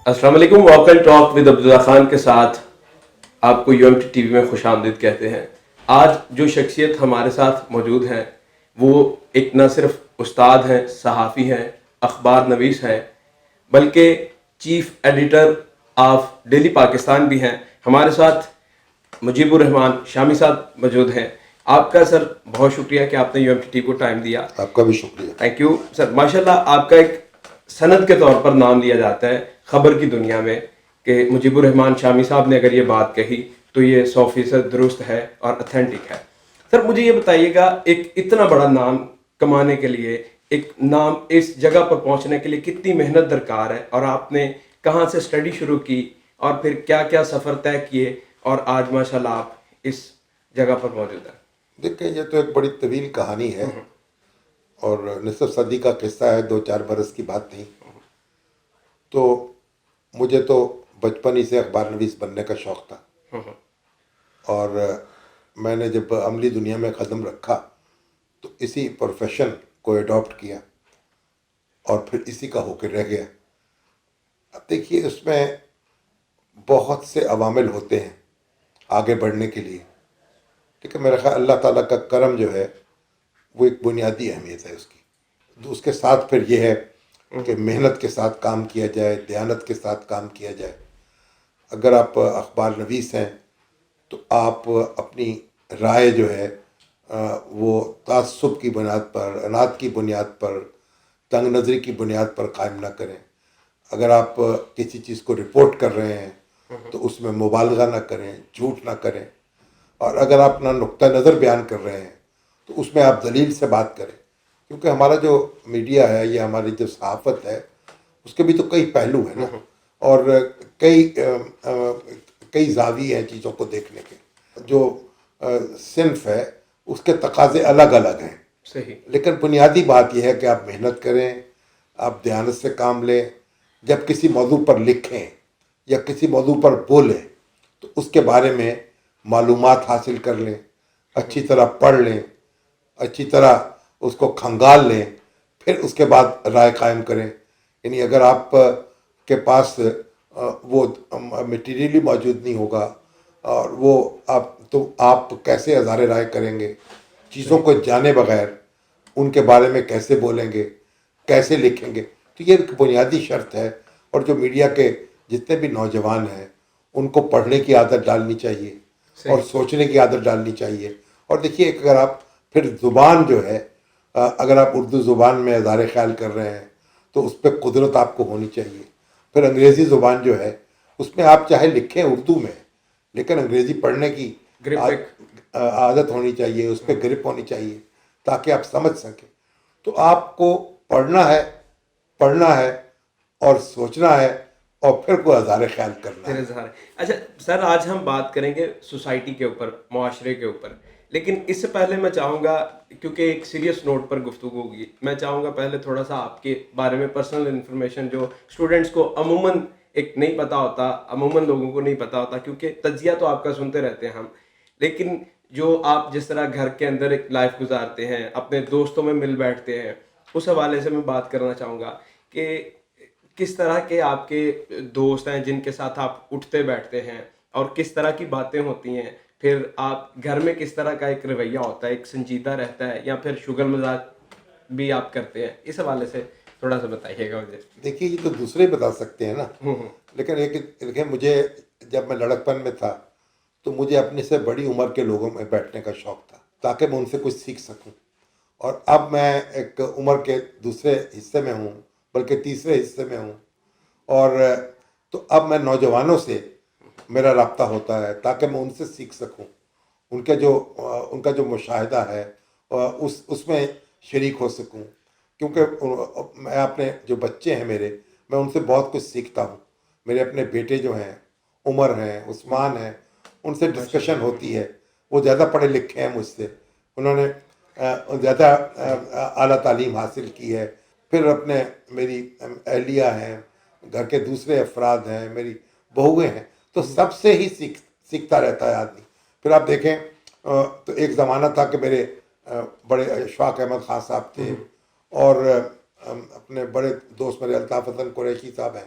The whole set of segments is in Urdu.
السلام علیکم. Walk and talk with Abdullah Khan کے ساتھ آپ کو UMT TV میں خوش آمدید کہتے ہیں. آج جو شخصیت ہمارے ساتھ موجود ہیں وہ ایک نہ صرف استاد ہیں، صحافی ہیں، اخبار نویس ہیں، بلکہ chief editor of daily Pakistan بھی ہیں. ہمارے ساتھ مجیب الرحمان شامی صاحب موجود ہیں. آپ کا سر بہت شکریہ کہ آپ نے UMT TV کو ٹائم دیا. آپ کا بھی شکریہ. Thank you sir. ماشاءاللہ آپ کا ایک سند کے طور پر نام لیا جاتا ہے خبر کی دنیا میں کہ مجیب الرحمان شامی صاحب نے اگر یہ بات کہی تو یہ 100% درست ہے اور اتھینٹک ہے. سر مجھے یہ بتائیے گا، ایک اتنا بڑا نام کمانے کے لیے، ایک نام اس جگہ پر پہنچنے کے لیے کتنی محنت درکار ہے، اور آپ نے کہاں سے اسٹڈی شروع کی اور پھر کیا کیا سفر طے کیے اور آج ماشاءاللہ آپ اس جگہ پر موجود ہیں؟ دیکھیں، یہ تو ایک بڑی طویل کہانی ہے اور نصف صدی کا قصہ ہے، 2-4 برس کی بات نہیں. تو مجھے تو بچپن ہی سے اخبار نویس بننے کا شوق تھا، اور میں نے جب عملی دنیا میں قدم رکھا تو اسی پروفیشن کو ایڈاپٹ کیا اور پھر اسی کا ہو کے رہ گیا. اب دیکھیے، اس میں بہت سے عوامل ہوتے ہیں آگے بڑھنے کے لیے، لیکن میرا خیال اللہ تعالیٰ کا کرم جو ہے وہ ایک بنیادی اہمیت ہے اس کی. اس کے ساتھ پھر یہ ہے کہ محنت کے ساتھ کام کیا جائے، دیانت کے ساتھ کام کیا جائے. اگر آپ اخبار نویس ہیں تو آپ اپنی رائے جو ہے وہ تعصب کی بنیاد پر، اناد کی بنیاد پر، تنگ نظری کی بنیاد پر قائم نہ کریں. اگر آپ کسی چیز کو رپورٹ کر رہے ہیں تو اس میں مبالغہ نہ کریں، جھوٹ نہ کریں. اور اگر آپ اپنا نقطہ نظر بیان کر رہے ہیں تو اس میں آپ دلیل سے بات کریں، کیونکہ ہمارا جو میڈیا ہے یا ہماری جو صحافت ہے اس کے بھی تو کئی پہلو ہیں نا، اور کئی زاویے ہیں چیزوں کو دیکھنے کے. جو صنف ہے اس کے تقاضے الگ الگ ہیں. صحیح. لیکن بنیادی بات یہ ہے کہ آپ محنت کریں، آپ دیانت سے کام لیں. جب کسی موضوع پر لکھیں یا کسی موضوع پر بولیں تو اس کے بارے میں معلومات حاصل کر لیں، اچھی طرح پڑھ لیں، اچھی طرح اس کو کھنگال لیں، پھر اس کے بعد رائے قائم کریں. یعنی اگر آپ کے پاس وہ مٹیریل ہی موجود نہیں ہوگا اور وہ آپ کیسے اظہار رائے کریں گے؟ چیزوں کو جانے بغیر ان کے بارے میں کیسے بولیں گے، کیسے لکھیں گے؟ تو یہ ایک بنیادی شرط ہے. اور جو میڈیا کے جتنے بھی نوجوان ہیں ان کو پڑھنے کی عادت ڈالنی چاہیے اور سوچنے کی عادت ڈالنی چاہیے. اور دیکھیے، اگر آپ پھر زبان جو ہے، اگر آپ اردو زبان میں اظہار خیال کر رہے ہیں تو اس پہ قدرت آپ کو ہونی چاہیے. پھر انگریزی زبان جو ہے اس میں آپ چاہے لکھیں اردو میں، لیکن انگریزی پڑھنے کی عادت ہونی چاہیے، اس پہ گرپ ہونی چاہیے تاکہ آپ سمجھ سکیں. تو آپ کو پڑھنا ہے اور سوچنا ہے اور پھر کوئی اظہار خیال کرنا ہے. اچھا سر، آج ہم بات کریں گے سوسائٹی کے اوپر، معاشرے کے اوپر، لیکن اس سے پہلے میں چاہوں گا، کیونکہ ایک سیریس نوٹ پر گفتگو ہوگی، میں چاہوں گا پہلے تھوڑا سا آپ کے بارے میں پرسنل انفارمیشن جو اسٹوڈنٹس کو عموماً ایک نہیں پتہ ہوتا، عموماً لوگوں کو نہیں پتہ ہوتا، کیونکہ تجزیہ تو آپ کا سنتے رہتے ہیں ہم، لیکن جو آپ جس طرح گھر کے اندر ایک لائف گزارتے ہیں، اپنے دوستوں میں مل بیٹھتے ہیں، اس حوالے سے میں بات کرنا چاہوں گا کہ کس طرح کے آپ کے دوست ہیں جن کے ساتھ آپ اٹھتے بیٹھتے ہیں اور کس طرح کی باتیں ہوتی ہیں. پھر آپ گھر میں کس طرح کا ایک رویہ ہوتا ہے، ایک سنجیدہ رہتا ہے یا پھر شگل مزاج بھی آپ کرتے ہیں؟ اس حوالے سے تھوڑا سا بتائیے گا مجھے. دیکھیے، یہ تو دوسرے بتا سکتے ہیں نا، لیکن دیکھیں، مجھے جب میں لڑکپن میں تھا تو مجھے اپنے سے بڑی عمر کے لوگوں میں بیٹھنے کا شوق تھا تاکہ میں ان سے کچھ سیکھ سکوں. اور اب میں ایک عمر کے دوسرے حصے میں ہوں، بلکہ تیسرے حصے میں ہوں، اور تو اب میں نوجوانوں سے میرا رابطہ ہوتا ہے تاکہ میں ان سے سیکھ سکوں، ان کا جو مشاہدہ ہے اس میں شریک ہو سکوں. کیونکہ میں اپنے جو بچے ہیں میرے، میں ان سے بہت کچھ سیکھتا ہوں. میرے اپنے بیٹے جو ہیں، عمر ہیں، عثمان ہیں، ان سے ڈسکشن ہوتی ہے. وہ زیادہ پڑھے لکھے ہیں مجھ سے، انہوں نے زیادہ اعلیٰ تعلیم حاصل کی ہے. پھر میری اہلیہ ہیں، گھر کے دوسرے افراد ہیں، میری بہویں ہیں، تو سب سے ہی سیکھتا رہتا ہے آدمی. پھر آپ دیکھیں تو ایک زمانہ تھا کہ میرے بڑے اشفاق احمد خان صاحب تھے، اور اپنے بڑے دوست میرے الطاف حسن قریشی صاحب ہیں،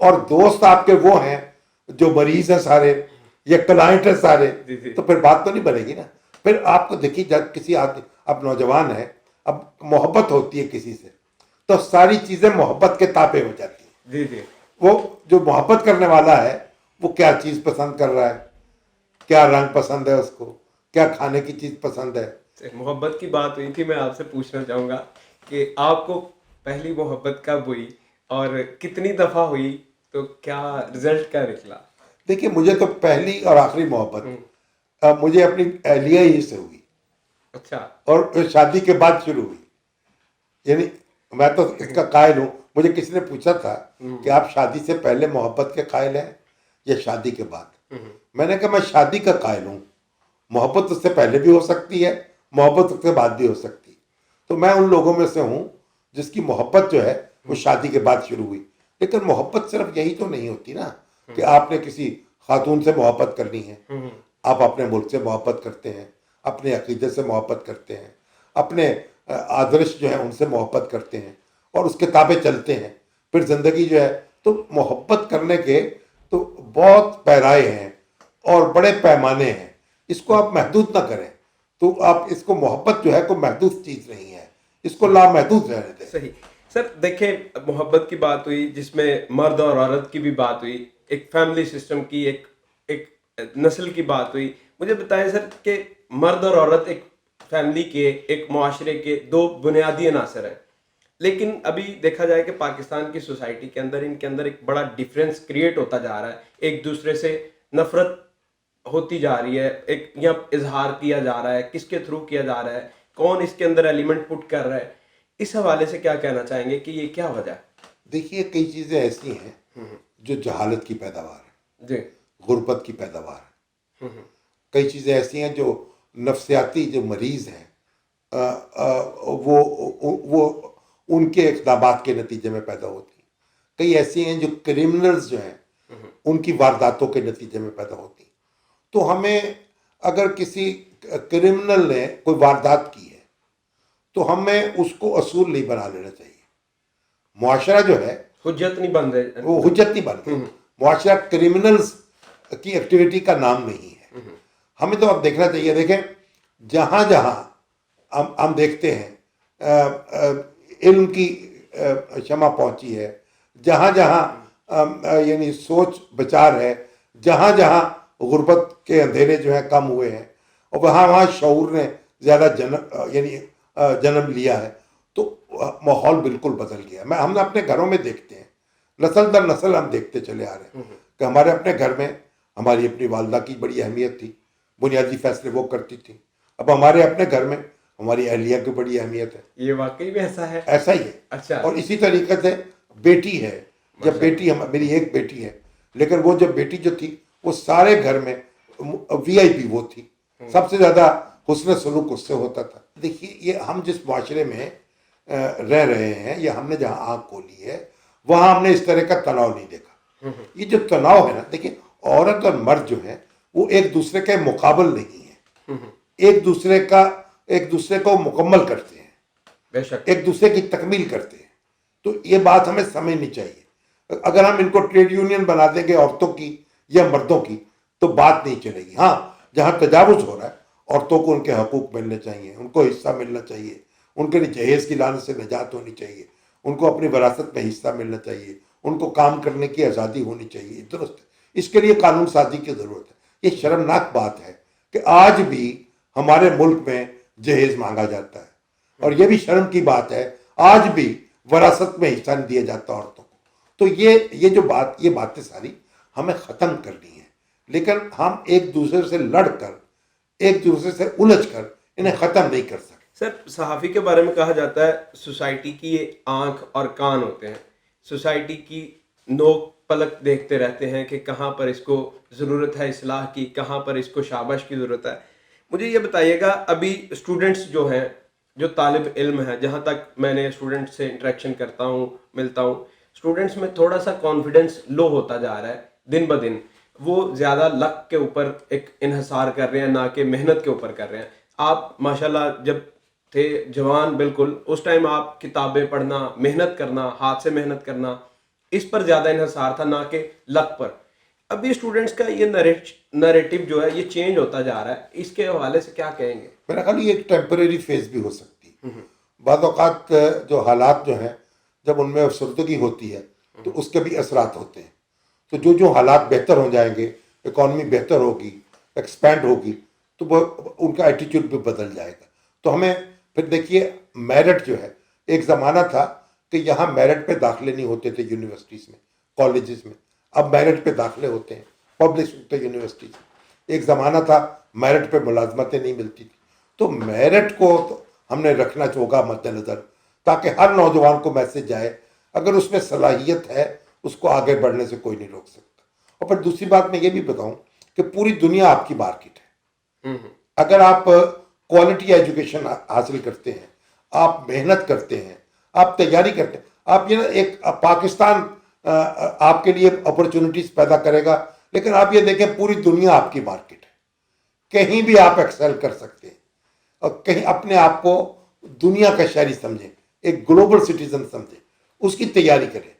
اور دوست آپ کے وہ ہیں جو مریض ہیں سارے یا کلائنٹ ہیں سارے, تو پھر بات تو نہیں بنے گی نا. پھر آپ کو دیکھیے جب کسی آدمی, اب نوجوان ہے, اب محبت ہوتی ہے کسی سے تو ساری چیزیں محبت کے تابع ہو جاتی ہیں. جی جی. وہ جو محبت کرنے والا ہے وہ کیا چیز پسند کر رہا ہے, کیا رنگ پسند ہے اس کو, کیا کھانے کی چیز پسند ہے. محبت کی بات ہوئی تھی, میں آپ سے پوچھنا چاہوں گا کہ آپ کو پہلی محبت کب ہوئی اور کتنی دفعہ ہوئی, تو کیا رزلٹ کیا نکلا؟ دیکھیے مجھے تو پہلی اور آخری محبت مجھے اپنی اہلیہ ہی سے ہوئی. اچھا. اور شادی کے بعد شروع ہوئی. یعنی میں تو اس کا قائل ہوں, مجھے کسی نے پوچھا تھا کہ آپ شادی سے پہلے محبت کے قائل ہیں یا شادی کے بعد. میں نے کہا میں شادی کا قائل ہوں, محبت اس سے پہلے بھی ہو سکتی ہے, محبت اس سے بعد بھی ہو سکتی ہے. تو میں ان لوگوں میں سے ہوں جس کی محبت جو ہے وہ شادی کے بعد شروع ہوئی. لیکن محبت صرف یہی تو نہیں ہوتی نا کہ آپ نے کسی خاتون سے محبت کرنی ہے. آپ اپنے ملک سے محبت کرتے ہیں, اپنے عقیدے سے محبت کرتے ہیں, اپنے آدرش جو ہیں ان سے محبت کرتے ہیں اور اس کے تابع چلتے ہیں. پھر زندگی جو ہے تو محبت کرنے کے تو بہت پیرائے ہیں اور بڑے پیمانے ہیں. اس کو آپ محدود نہ کریں. تو آپ اس کو محبت جو ہے کوئی محدود چیز نہیں ہے, اس کو لامحدود رہنے دیں. صحیح. سر دیکھیں, محبت کی بات ہوئی جس میں مرد اور عورت کی بھی بات ہوئی, ایک فیملی سسٹم کی, ایک نسل کی بات ہوئی. مجھے بتائیں سر کہ مرد اور عورت ایک فیملی کے, ایک معاشرے کے دو بنیادی عناصر ہیں, لیکن ابھی دیکھا جائے کہ پاکستان کی سوسائٹی کے اندر ان کے اندر ایک بڑا ڈیفرنس کریٹ ہوتا جا رہا ہے. ایک دوسرے سے نفرت ہوتی جا رہی ہے, ایک یہاں اظہار کیا جا رہا ہے, کس کے تھرو کیا جا رہا ہے, کون اس کے اندر ایلیمنٹ پٹ کر رہا ہے. اس حوالے سے کیا کہنا چاہیں گے کہ یہ کیا وجہ ہے؟ دیکھیے کئی چیزیں ایسی ہیں جو جہالت کی پیداوار ہے, جی. غربت کی پیداوار ہے. کئی چیزیں ایسی ہیں جو نفسیاتی جو مریض ہیں وہ ان کے اقدامات کے نتیجے میں پیدا ہوتی ہیں. کئی ایسی ہیں جو کرمنلز جو ہیں ان کی وارداتوں کے نتیجے میں پیدا ہوتی ہیں. تو ہمیں اگر کسی کرمنل نے کوئی واردات کی ہے تو ہمیں اس کو اصول نہیں بنا لینا چاہیے. معاشرہ جو ہے حجت نہیں بن رہے, وہ حجت نہیں بن رہی. معاشرہ کرمنلز کی ایکٹیویٹی کا نام نہیں ہے. ہمیں تو اب دیکھنا چاہیے. دیکھیں جہاں جہاں ہم دیکھتے ہیں علم کی شمع پہنچی ہے, جہاں جہاں یعنی سوچ بچار ہے, جہاں جہاں غربت کے اندھیرے جو ہیں کم ہوئے ہیں, اور وہاں وہاں شعور نے زیادہ جنم لیا ہے, تو ماحول بالکل بدل گیا. ہم نے اپنے گھروں میں دیکھتے ہیں, نسل در نسل ہم دیکھتے چلے آ رہے ہیں کہ ہمارے اپنے گھر میں ہماری اپنی والدہ کی بڑی اہمیت تھی, بنیادی فیصلے وہ کرتی تھی. اب ہمارے اپنے گھر میں ہماری اہلیہ کی بڑی اہمیت ہے. یہ واقعی میں ایسا ہے؟ ایسا ہی ہے. اچھا. اور اسی طریقے سے بیٹی ہے, جب بیٹی میری ایک بیٹی ہے, لیکن وہ جب بیٹی جو تھی وہ سارے گھر میں وی آئی پی وہ تھی, سب سے زیادہ حسن سلوک اس سے ہوتا تھا. دیکھیے یہ ہم جس معاشرے میں رہ رہے ہیں یا ہم نے جہاں آنکھ کھولی ہے وہاں ہم نے اس طرح کا تناؤ نہیں دیکھا. یہ جو تناؤ ہے نا, دیکھیں عورت اور مرد جو ہیں وہ ایک دوسرے کے مقابل نہیں ہیں, ایک دوسرے کو مکمل کرتے ہیں, بے شک ایک دوسرے کی تکمیل کرتے ہیں. تو یہ بات ہمیں سمجھنی چاہیے. اگر ہم ان کو ٹریڈ یونین بنا دیں گے عورتوں کی یا مردوں کی تو بات نہیں چلے گی. ہاں جہاں تجاوز ہو رہا ہے عورتوں کو ان کے حقوق ملنے چاہیے, ان کو حصہ ملنا چاہیے, ان کے جہیز کی لعنت سے نجات ہونی چاہیے, ان کو اپنی وراثت میں حصہ ملنا چاہیے, ان کو کام کرنے کی آزادی ہونی چاہیے. درست ہے, اس کے لیے قانون سازی کی ضرورت ہے. یہ شرمناک بات ہے کہ آج بھی ہمارے ملک میں جہیز مانگا جاتا ہے, اور یہ بھی شرم کی بات ہے آج بھی وراثت میں حصہ نہیں دیا جاتا عورتوں کو. تو یہ باتیں ساری ہمیں ختم کرنی ہیں. لیکن ہم ایک دوسرے سے لڑ کر, ایک دوسرے سے الجھ کر انہیں ختم نہیں کر سکتے. سر صحافی کے بارے میں کہا جاتا ہے سوسائٹی کی آنکھ اور کان ہوتے ہیں, سوسائٹی کی نوک پلک دیکھتے رہتے ہیں کہ کہاں پر اس کو ضرورت ہے اصلاح کی, کہاں پر اس کو شاباش کی ضرورت ہے. مجھے یہ بتائیے گا, ابھی اسٹوڈنٹس جو ہیں, جو طالب علم ہیں, جہاں تک میں نے اسٹوڈنٹ سے انٹریکشن کرتا ہوں, ملتا ہوں, اسٹوڈنٹس میں تھوڑا سا کانفیڈنس لو ہوتا جا رہا ہے دن بہ دن. وہ زیادہ لک کے اوپر ایک انحصار کر رہے ہیں, نہ کہ محنت کے اوپر کر رہے ہیں. آپ ماشاءاللہ جب تھے جوان بالکل, اس ٹائم آپ کتابیں پڑھنا, محنت کرنا, ہاتھ سے محنت کرنا, اس پر زیادہ انحصار تھا نہ کہ لک پر. ابھی اسٹوڈنٹس کا یہ نریٹو جو ہے یہ چینج ہوتا جا رہا ہے, اس کے حوالے سے کیا کہیں گے؟ میرا خیال یہ ایک ٹیمپریری فیز بھی ہو سکتی ہے. بعض اوقات جو حالات جو ہیں جب ان میں افسردگی ہوتی ہے تو اس کے بھی اثرات ہوتے ہیں. تو جو حالات بہتر ہو جائیں گے, اکانومی بہتر ہوگی, ایکسپینڈ ہوگی, تو وہ ان کا ایٹیٹیوڈ بھی بدل جائے گا. تو ہمیں پھر دیکھیے میرٹ جو ہے, ایک زمانہ تھا کہ یہاں میرٹ پہ داخلے نہیں ہوتے تھے یونیورسٹیز میں, کالجز میں. اب میرٹ پہ داخلے ہوتے ہیں, پبلش ہوتے ہیں یونیورسٹیز. ایک زمانہ تھا میرٹ پہ ملازمتیں نہیں ملتی تھی. تو میرٹ کو تو ہم نے رکھنا ہوگا مد نظر, تاکہ ہر نوجوان کو میسج جائے اگر اس میں صلاحیت ہے اس کو آگے بڑھنے سے کوئی نہیں روک سکتا. اور پھر دوسری بات میں یہ بھی بتاؤں کہ پوری دنیا آپ کی مارکیٹ ہے. اگر آپ کوالٹی ایجوکیشن حاصل کرتے ہیں, آپ محنت کرتے ہیں, آپ تیاری کرتے ہیں, آپ یہ ایک پاکستان آپ کے لیے اپرچونٹیز پیدا کرے گا, لیکن آپ یہ دیکھیں پوری دنیا آپ کی مارکیٹ ہے. کہیں بھی آپ ایکسل کر سکتے ہیں, اور کہیں اپنے آپ کو دنیا کا شہری سمجھیں, ایک گلوبل سٹیزن سمجھیں, اس کی تیاری کریں.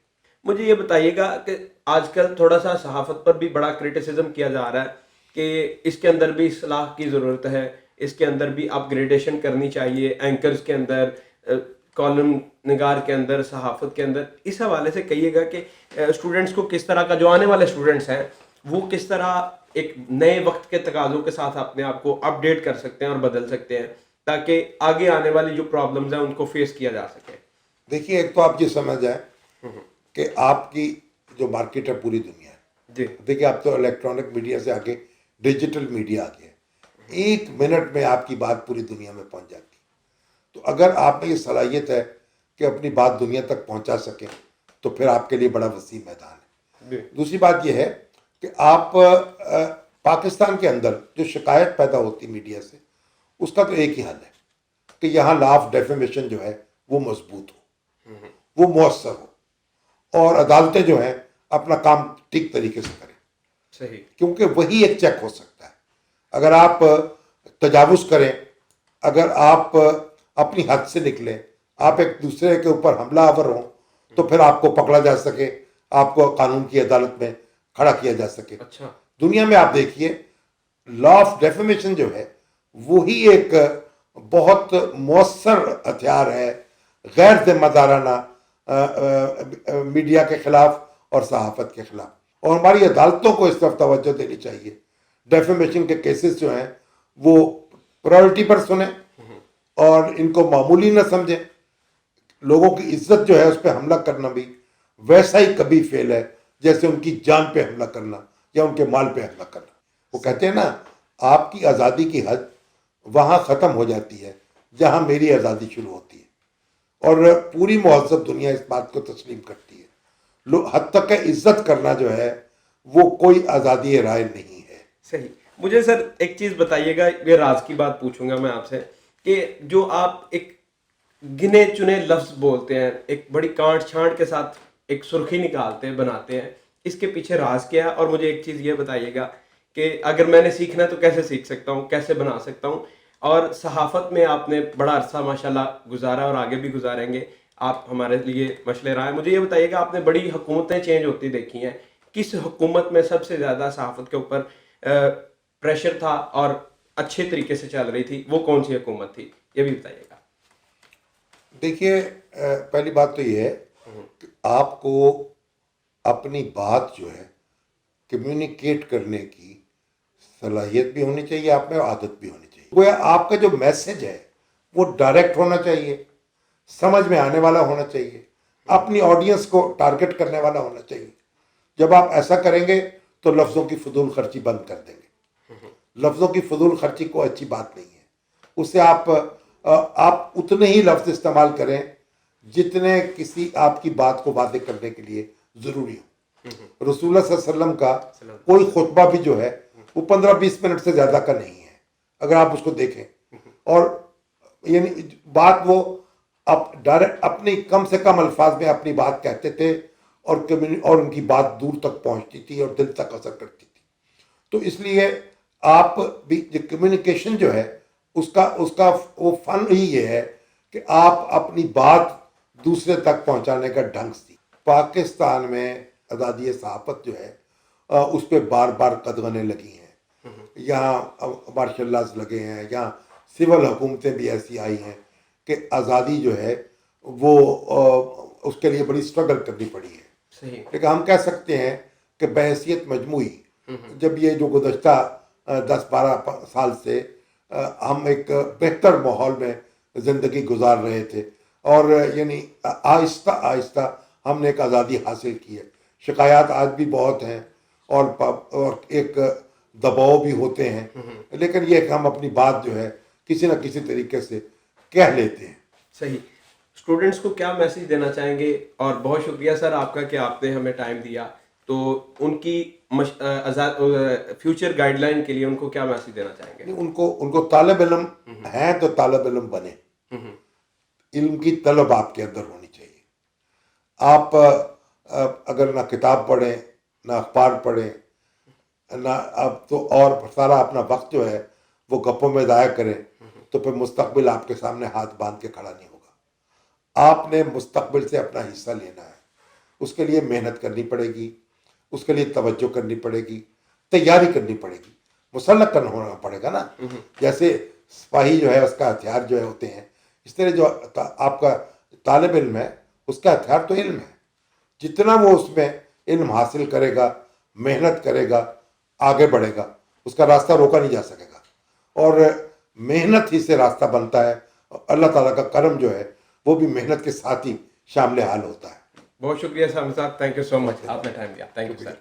مجھے یہ بتائیے گا کہ آج کل تھوڑا سا صحافت پر بھی بڑا کرٹیسزم کیا جا رہا ہے کہ اس کے اندر بھی اصلاح کی ضرورت ہے, اس کے اندر بھی اپ گریڈیشن کرنی چاہیے, اینکرز کے اندر, کالم نگار کے اندر, صحافت کے اندر. اس حوالے سے کہیے گا کہ اسٹوڈنٹس کو کس طرح کا, جو آنے والے اسٹوڈنٹس ہیں وہ کس طرح ایک نئے وقت کے تقاضوں کے ساتھ اپنے آپ کو اپ ڈیٹ کر سکتے ہیں اور بدل سکتے ہیں, تاکہ آگے آنے والی جو پرابلمز ہیں ان کو فیس کیا جا سکے. دیکھیے ایک تو آپ یہ سمجھ جائیں کہ آپ کی جو مارکیٹ ہے پوری دنیا ہے. جی دیکھیے آپ تو الیکٹرانک میڈیا سے آگے ڈیجیٹل میڈیا آ گیا ہے. 1 منٹ میں آپ کی بات پوری دنیا میں پہنچ جاتی ہے. تو اگر آپ میں یہ صلاحیت ہے کہ اپنی بات دنیا تک پہنچا سکیں تو پھر آپ کے لیے بڑا وسیع میدان ہے. دوسری بات یہ ہے کہ آپ پاکستان کے اندر جو شکایت پیدا ہوتی میڈیا سے, اس کا تو ایک ہی حل ہے کہ یہاں لا آف ڈیفیمیشن جو ہے وہ مضبوط ہو, وہ مؤثر ہو, اور عدالتیں جو ہیں اپنا کام ٹھیک طریقے سے کریں. صحیح. کیونکہ وہی ایک چیک ہو سکتا ہے. اگر آپ تجاوز کریں, اگر آپ اپنی حد سے نکلیں, آپ ایک دوسرے کے اوپر حملہ آور ہوں, تو پھر آپ کو پکڑا جا سکے, آپ کو قانون کی عدالت میں کھڑا کیا جا سکے. اچھا. دنیا میں آپ دیکھیے لا آف ڈیفیمیشن جو ہے وہی ایک بہت مؤثر ہتھیار ہے غیر ذمہ دارانہ میڈیا کے خلاف اور صحافت کے خلاف. اور ہماری عدالتوں کو اس طرف توجہ دینی چاہیے. ڈیفیمیشن کے کیسز جو ہیں وہ پرائورٹی پر سنیں اور ان کو معمولی نہ سمجھیں. لوگوں کی عزت جو ہے اس پہ حملہ کرنا بھی ویسا ہی کبھی فیل ہے جیسے ان کی جان پہ حملہ کرنا یا ان کے مال پہ حملہ کرنا. وہ کہتے ہیں نا, آپ کی آزادی کی حد وہاں ختم ہو جاتی ہے جہاں میری آزادی شروع ہوتی ہے. اور پوری مہذب دنیا اس بات کو تسلیم کرتی ہے. حد تک عزت کرنا جو ہے وہ کوئی آزادی رائے نہیں ہے. صحیح. مجھے سر ایک چیز بتائیے گا, یہ راز کی بات پوچھوں گا میں آپ سے, کہ جو آپ ایک گنے چنے لفظ بولتے ہیں, ایک بڑی کانٹ چھانٹ کے ساتھ ایک سرخی نکالتے ہیں, بناتے ہیں, اس کے پیچھے راز کیا ہے؟ اور مجھے ایک چیز یہ بتائیے گا کہ اگر میں نے سیکھنا ہے تو کیسے سیکھ سکتا ہوں, کیسے بنا سکتا ہوں؟ اور صحافت میں آپ نے بڑا عرصہ ماشاءاللہ گزارا اور آگے بھی گزاریں گے, آپ ہمارے لیے مشعل راہ ہیں. مجھے یہ بتائیے گا, آپ نے بڑی حکومتیں چینج ہوتی دیکھی ہیں, کس حکومت میں سب سے زیادہ صحافت کے اوپر پریشر تھا اور اچھے طریقے سے چل رہی تھی, وہ کون سی حکومت تھی, یہ بھی بتائیے گا. دیکھیے پہلی بات تو یہ ہے کہ آپ کو اپنی بات جو ہے کمیونیکیٹ کرنے کی صلاحیت بھی ہونی چاہیے, آپ میں عادت بھی ہونی چاہیے. وہ آپ کا جو میسج ہے وہ ڈائریکٹ ہونا چاہیے, سمجھ میں آنے والا ہونا چاہیے, اپنی آڈینس کو ٹارگٹ کرنے والا ہونا چاہیے. جب آپ ایسا کریں گے تو لفظوں کی فضول خرچی بند کر دیں گے. لفظوں کی فضول خرچی کو اچھی بات نہیں ہے. اس سے آپ اتنے ہی لفظ استعمال کریں جتنے کسی آپ کی بات کو واضح کرنے کے لیے ضروری ہو. رسول اللہ صلی اللہ علیہ وسلم کا کوئی خطبہ بھی جو ہے وہ 15-20 منٹ سے زیادہ کا نہیں ہے, اگر آپ اس کو دیکھیں. اور یعنی بات وہ ڈائریکٹ اپنی کم سے کم الفاظ میں اپنی بات کہتے تھے اور ان کی بات دور تک پہنچتی تھی اور دل تک اثر کرتی تھی. تو اس لیے آپ بھی کمیونیکیشن جو ہے اس کا وہ فن ہی یہ ہے کہ آپ اپنی بات دوسرے تک پہنچانے کا ڈھنگ سی. پاکستان میں آزادی صحافت جو ہے اس پہ بار بار قدغنیں لگی ہیں. یہاں مارشل لاز لگے ہیں, یہاں سول حکومتیں بھی ایسی آئی ہیں کہ آزادی جو ہے وہ اس کے لیے بڑی اسٹرگل کرنی پڑی ہے. صحیح. لیکن ہم کہہ سکتے ہیں کہ بحیثیت مجموعی جب یہ جو گزشتہ 10-12 سال سے ہم ایک بہتر ماحول میں زندگی گزار رہے تھے, اور یعنی آہستہ آہستہ ہم نے ایک آزادی حاصل کی ہے. شکایات آج بھی بہت ہیں اور ایک دباؤ بھی ہوتے ہیں, لیکن یہ کہ ہم اپنی بات جو ہے کسی نہ کسی طریقے سے کہہ لیتے ہیں. صحیح. اسٹوڈنٹس کو کیا میسیج دینا چاہیں گے؟ اور بہت شکریہ سر آپ کا کہ آپ نے ہمیں ٹائم دیا. تو ان کی فیوچر گائیڈ لائن کے لیے ان کو کیا میسیج دینا چاہیں گے؟ ان کو طالب علم ہیں تو طالب علم بنے. علم کی طلب آپ کے اندر ہونی چاہیے. آپ اگر نہ کتاب پڑھیں, نہ اخبار پڑھیں, نہ اب تو اور سارا اپنا وقت جو ہے وہ گپوں میں ضائع کریں, تو پھر مستقبل آپ کے سامنے ہاتھ باندھ کے کھڑا نہیں ہوگا. آپ نے مستقبل سے اپنا حصہ لینا ہے, اس کے لیے محنت کرنی پڑے گی, اس کے لیے توجہ کرنی پڑے گی, تیاری کرنی پڑے گی, مسلح کرنا ہونا پڑے گا نا. جیسے سپاہی جو ہے اس کا ہتھیار جو ہے ہوتے ہیں, اس طرح جو آپ کا طالب علم ہے اس کا ہتھیار تو علم ہے. جتنا وہ اس میں علم حاصل کرے گا, محنت کرے گا, آگے بڑھے گا, اس کا راستہ روکا نہیں جا سکے گا. اور محنت ہی سے راستہ بنتا ہے. اللہ تعالیٰ کا کرم جو ہے وہ بھی محنت کے ساتھ ہی شامل حال ہوتا ہے. بہت شکریہ سر. تھینک یو سو مچ, آپ نے ٹائم دیا. Thank you sir.